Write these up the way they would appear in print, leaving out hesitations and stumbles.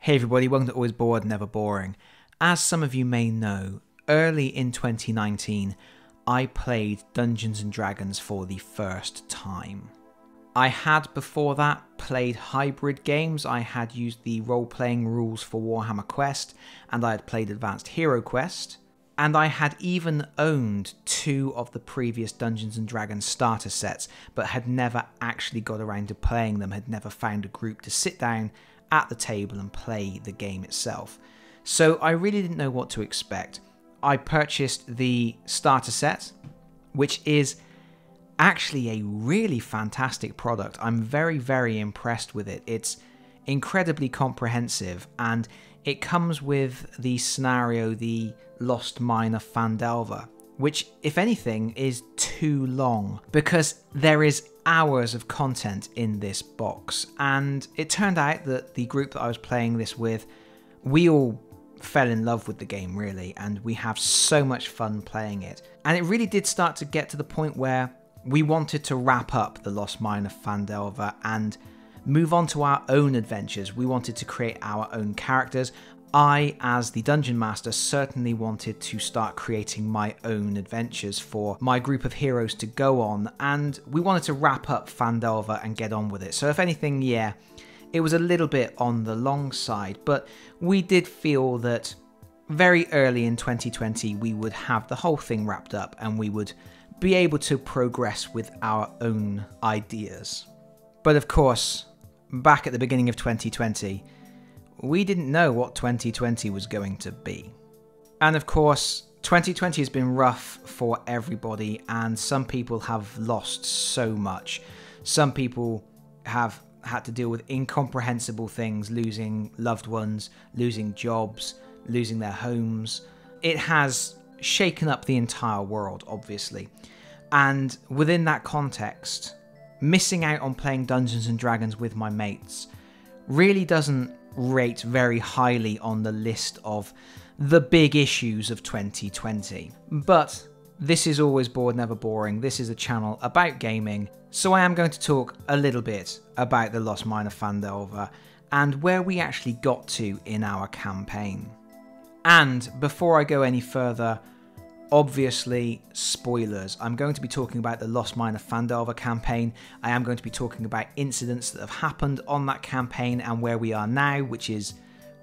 Hey everybody, welcome to Always Bored, Never Boring. As some of you may know, early in 2019, I played Dungeons & Dragons for the first time. I had before that played hybrid games. I had used the role-playing rules for Warhammer Quest, and I had played Advanced Hero Quest, and I had even owned 2 of the previous Dungeons & Dragons starter sets, but had never actually got around to playing them, had never found a group to sit down at the table and play the game itself. So I really didn't know what to expect. I purchased the starter set, which is actually a really fantastic product. I'm very, very impressed with it. It's incredibly comprehensive, and it comes with the scenario, the Lost Mine of Phandelver, which, if anything, is too long because there is hours of content in this box. And it turned out that the group that I was playing this with, we all fell in love with the game, really, and we have so much fun playing it. And it really did start to get to the point where we wanted to wrap up the Lost Mine of Phandelver and move on to our own adventures. We wanted to create our own characters. I, as the Dungeon Master, certainly wanted to start creating my own adventures for my group of heroes to go on, and we wanted to wrap up Phandelver and get on with it. So if anything, yeah, it was a little bit on the long side, but we did feel that very early in 2020 we would have the whole thing wrapped up and we would be able to progress with our own ideas. But of course, back at the beginning of 2020, we didn't know what 2020 was going to be. And of course, 2020 has been rough for everybody, and some people have lost so much. Some people have had to deal with incomprehensible things, losing loved ones, losing jobs, losing their homes. It has shaken up the entire world, obviously. And within that context, missing out on playing Dungeons & Dragons with my mates really doesn't rate very highly on the list of the big issues of 2020. But this is Always Bored, Never Boring. This is a channel about gaming, so I am going to talk a little bit about the Lost Mine of Phandelver and where we actually got to in our campaign. And before I go any further, obviously, spoilers. I'm going to be talking about the Lost Mine of Phandelver campaign. I am going to be talking about incidents that have happened on that campaign and where we are now, which is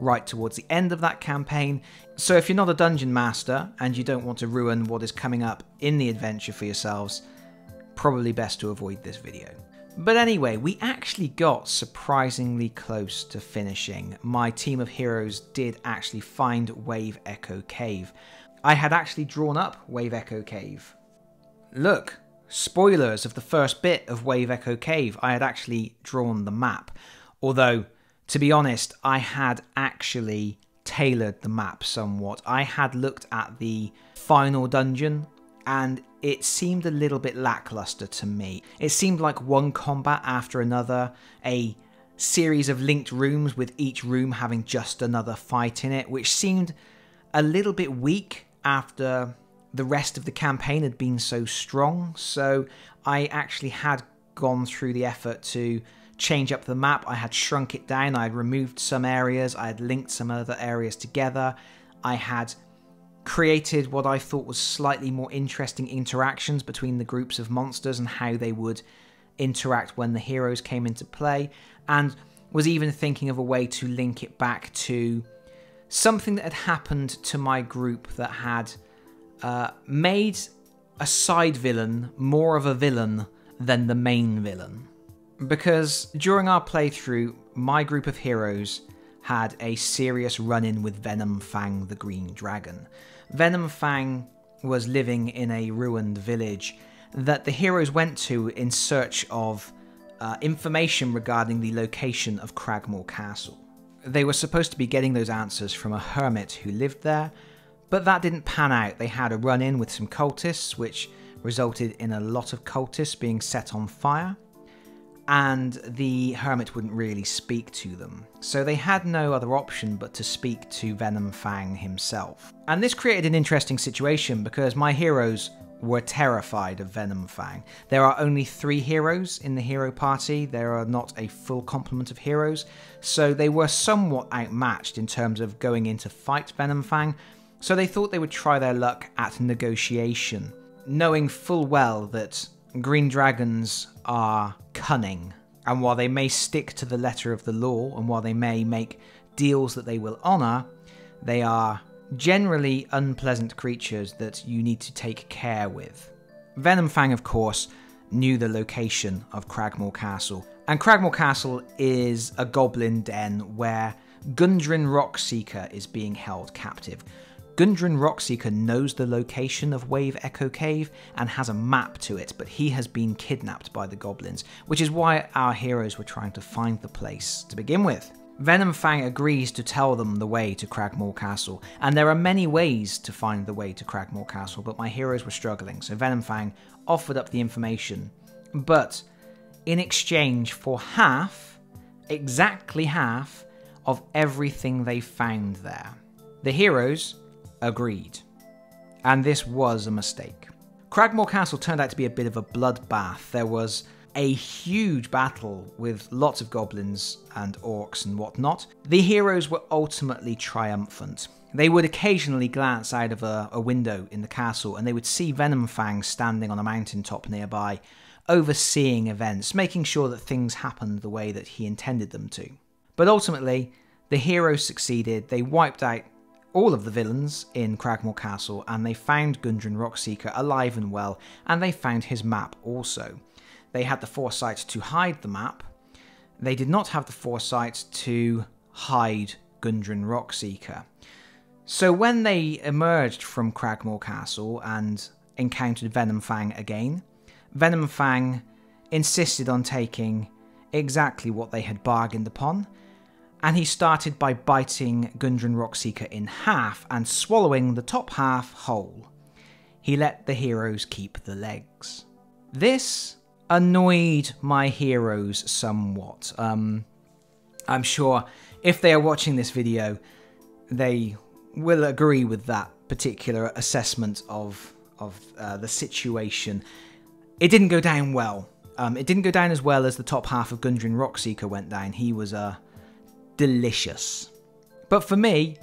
right towards the end of that campaign. So if you're not a dungeon master and you don't want to ruin what is coming up in the adventure for yourselves, probably best to avoid this video. But anyway, we actually got surprisingly close to finishing. My team of heroes did actually find Wave Echo Cave. I had actually drawn up Wave Echo Cave. Look, spoilers of the first bit of Wave Echo Cave. I had actually drawn the map. Although, to be honest, I had actually tailored the map somewhat. I had looked at the final dungeon and it seemed a little bit lackluster to me. It seemed like one combat after another, a series of linked rooms with each room having just another fight in it, which seemed a little bit weak after the rest of the campaign had been so strong. So I actually had gone through the effort to change up the map. I had shrunk it down, I had removed some areas, I had linked some other areas together, I had created what I thought was slightly more interesting interactions between the groups of monsters and how they would interact when the heroes came into play, and was even thinking of a way to link it back to something that had happened to my group that had made a side villain more of a villain than the main villain. Because during our playthrough, my group of heroes had a serious run-in with Venom Fang the Green Dragon. Venom Fang was living in a ruined village that the heroes went to in search of information regarding the location of Cragmore Castle. They were supposed to be getting those answers from a hermit who lived there, but that didn't pan out. They had a run-in with some cultists, which resulted in a lot of cultists being set on fire, and the hermit wouldn't really speak to them. So they had no other option but to speak to Venom Fang himself. And this created an interesting situation because my heroes were terrified of Venom Fang. There are only 3 heroes in the hero party. There are not a full complement of heroes, so they were somewhat outmatched in terms of going in to fight Venom Fang, so they thought they would try their luck at negotiation, knowing full well that green dragons are cunning, and while they may stick to the letter of the law, and while they may make deals that they will honour, they are generally unpleasant creatures that you need to take care with. Venom Fang, of course, knew the location of Cragmore Castle, and Cragmore Castle is a goblin den where Gundren Rockseeker is being held captive. Gundren Rockseeker knows the location of Wave Echo Cave and has a map to it, but he has been kidnapped by the goblins, which is why our heroes were trying to find the place to begin with. Venom Fang agrees to tell them the way to Cragmore Castle, and there are many ways to find the way to Cragmore Castle, but my heroes were struggling, so Venom Fang offered up the information. But in exchange for half, exactly half, of everything they found there. The heroes agreed, and this was a mistake. Cragmore Castle turned out to be a bit of a bloodbath. There was a huge battle with lots of goblins and orcs and whatnot. The heroes were ultimately triumphant. They would occasionally glance out of a window in the castle and they would see Venom Fang standing on a mountaintop nearby, overseeing events, making sure that things happened the way that he intended them to. But ultimately, the heroes succeeded. They wiped out all of the villains in Cragmore Castle, and they found Gundren Rockseeker alive and well, and they found his map also. They had the foresight to hide the map. They did not have the foresight to hide Gundren Rockseeker. So when they emerged from Cragmore Castle and encountered Venom Fang again, Venom Fang insisted on taking exactly what they had bargained upon, and he started by biting Gundren Rockseeker in half and swallowing the top half whole. He let the heroes keep the legs. This annoyed my heroes somewhat. I'm sure if they are watching this video, they will agree with that particular assessment of the situation. It didn't go down well. It didn't go down as well as the top half of Gundren Rockseeker went down. He was delicious. But for me,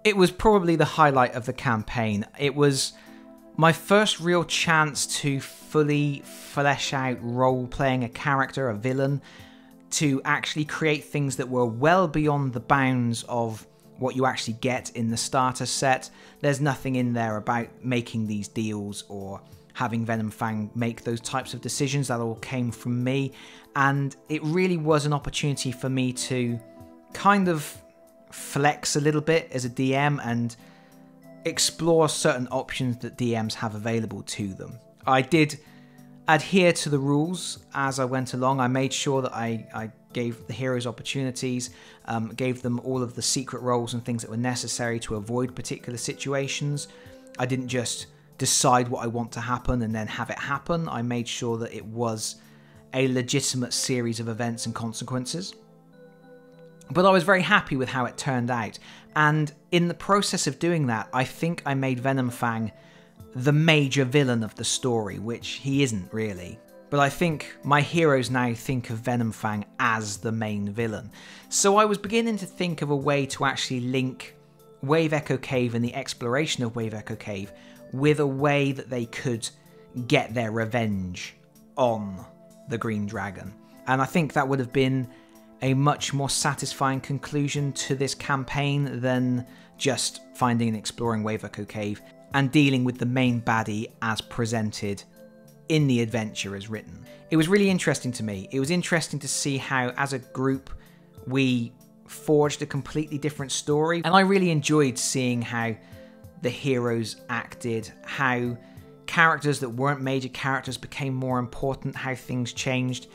it was probably the highlight of the campaign. It was my first real chance to fully flesh out role-playing a character, a villain, to actually create things that were well beyond the bounds of what you actually get in the starter set. There's nothing in there about making these deals or having Venom Fang make those types of decisions. That all came from me, and it really was an opportunity for me to kind of flex a little bit as a DM and explore certain options that DMs have available to them. I did adhere to the rules as I went along. I made sure that I gave the heroes opportunities, gave them all of the secret roles and things that were necessary to avoid particular situations. I didn't just decide what I want to happen and then have it happen. I made sure that it was a legitimate series of events and consequences. But I was very happy with how it turned out, and in the process of doing that, I think I made Venom Fang the major villain of the story, which he isn't really. But I think my heroes now think of Venom Fang as the main villain. So I was beginning to think of a way to actually link Wave Echo Cave and the exploration of Wave Echo Cave with a way that they could get their revenge on the Green Dragon. And I think that would have been a much more satisfying conclusion to this campaign than just finding and exploring Wave Echo Cave and dealing with the main baddie as presented in the adventure as written. It was really interesting to me. It was interesting to see how, as a group, we forged a completely different story, and I really enjoyed seeing how the heroes acted, how characters that weren't major characters became more important, how things changed.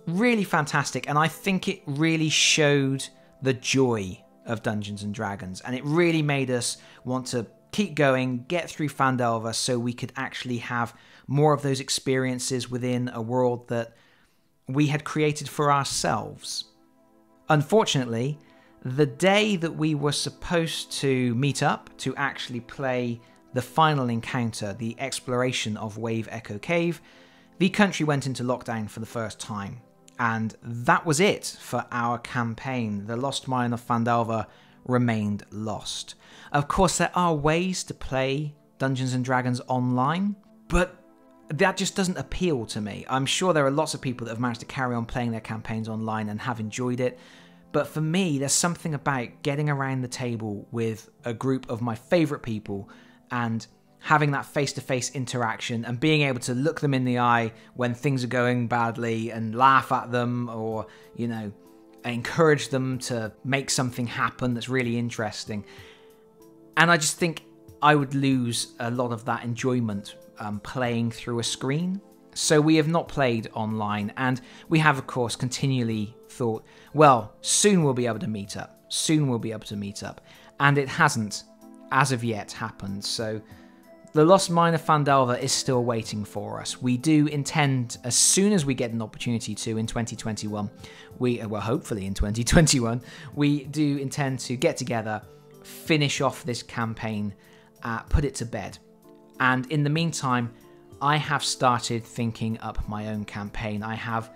Really fantastic, and I think it really showed the joy of Dungeons and Dragons, and it really made us want to keep going, get through Phandelver, so we could actually have more of those experiences within a world that we had created for ourselves. Unfortunately, the day that we were supposed to meet up to actually play the final encounter, the exploration of Wave Echo Cave, the country went into lockdown for the first time. And that was it for our campaign. The Lost Mine of Phandelver remained lost. Of course, there are ways to play Dungeons & Dragons online, but that just doesn't appeal to me. I'm sure there are lots of people that have managed to carry on playing their campaigns online and have enjoyed it, but for me, there's something about getting around the table with a group of my favourite people and having that face-to-face interaction and being able to look them in the eye when things are going badly and laugh at them, or, you know, encourage them to make something happen that's really interesting. And I just think I would lose a lot of that enjoyment playing through a screen. So we have not played online, and we have, of course, continually thought, well, soon we'll be able to meet up. Soon we'll be able to meet up. And it hasn't, as of yet, happened. So the Lost Mine of Phandelver is still waiting for us. We do intend, as soon as we get an opportunity to in 2021, well, hopefully in 2021, we do intend to get together, finish off this campaign, put it to bed. And in the meantime, I have started thinking up my own campaign. I have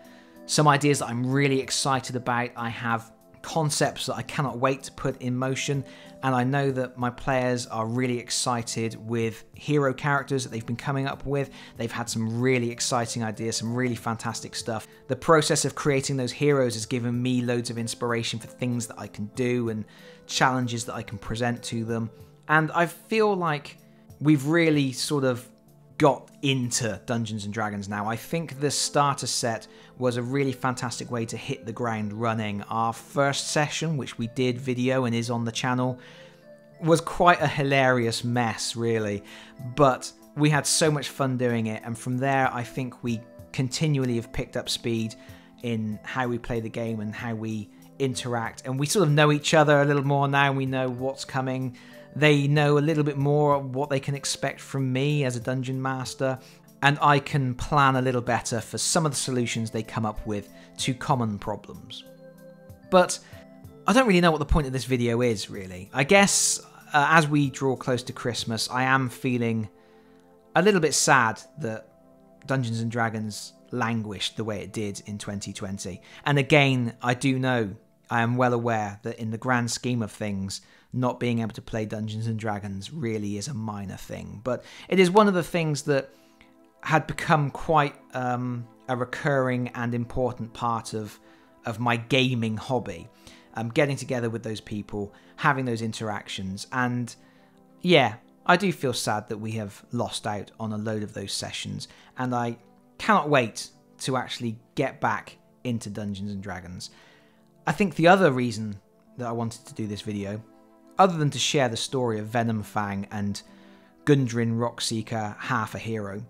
some ideas that I'm really excited about. I have concepts that I cannot wait to put in motion, and I know that my players are really excited with hero characters that they've been coming up with. They've had some really exciting ideas, some really fantastic stuff. The process of creating those heroes has given me loads of inspiration for things that I can do and challenges that I can present to them, and I feel like we've really sort of got into Dungeons & Dragons now. I think the starter set was a really fantastic way to hit the ground running. Our first session, which we did video and is on the channel, was quite a hilarious mess, really. But we had so much fun doing it, and from there I think we continually have picked up speed in how we play the game and how we interact. And we sort of know each other a little more now. We know what's coming. They know a little bit more what they can expect from me as a dungeon master, and I can plan a little better for some of the solutions they come up with to common problems. But I don't really know what the point of this video is, really. I guess as we draw close to Christmas, I am feeling a little bit sad that Dungeons & Dragons languished the way it did in 2020. And again, I am well aware that in the grand scheme of things, not being able to play Dungeons & Dragons really is a minor thing. But it is one of the things that had become quite a recurring and important part of my gaming hobby. Getting together with those people, having those interactions. And yeah, I do feel sad that we have lost out on a load of those sessions. And I cannot wait to actually get back into Dungeons & Dragons. I think the other reason that I wanted to do this video, other than to share the story of Venom Fang and Gundren Rockseeker, half a hero,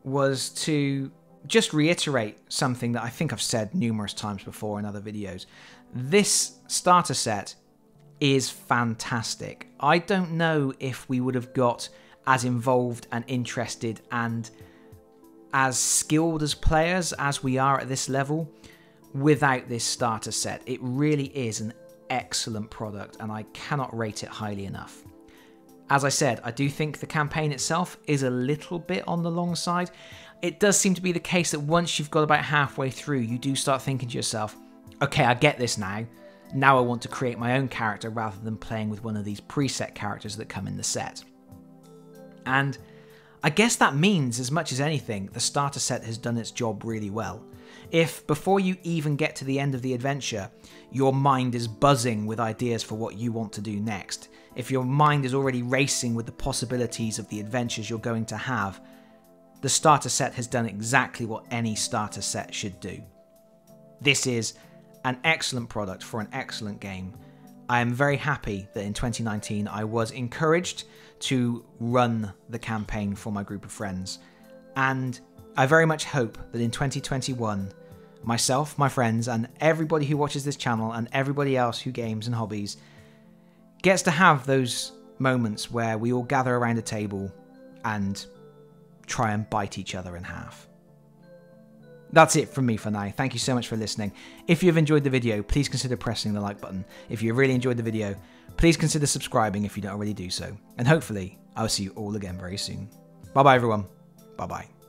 was to just reiterate something that I think I've said numerous times before in other videos. This starter set is fantastic. I don't know if we would have got as involved and interested and as skilled as players as we are at this level without this starter set. It really is an excellent product, and I cannot rate it highly enough. As I said, I do think the campaign itself is a little bit on the long side. It does seem to be the case that once you've got about halfway through, you do start thinking to yourself, okay, I get this now. Now I want to create my own character rather than playing with one of these preset characters that come in the set. And I guess that means, as much as anything, the starter set has done its job really well. If, before you even get to the end of the adventure, your mind is buzzing with ideas for what you want to do next, if your mind is already racing with the possibilities of the adventures you're going to have, the starter set has done exactly what any starter set should do. This is an excellent product for an excellent game. I am very happy that in 2019 I was encouraged to run the campaign for my group of friends, and I very much hope that in 2021, myself, my friends, and everybody who watches this channel and everybody else who games and hobbies gets to have those moments where we all gather around a table and try and bite each other in half. That's it from me for now. Thank you so much for listening. If you've enjoyed the video, please consider pressing the like button. If you really enjoyed the video, please consider subscribing if you don't already do so. And hopefully, I will see you all again very soon. Bye bye, everyone. Bye bye.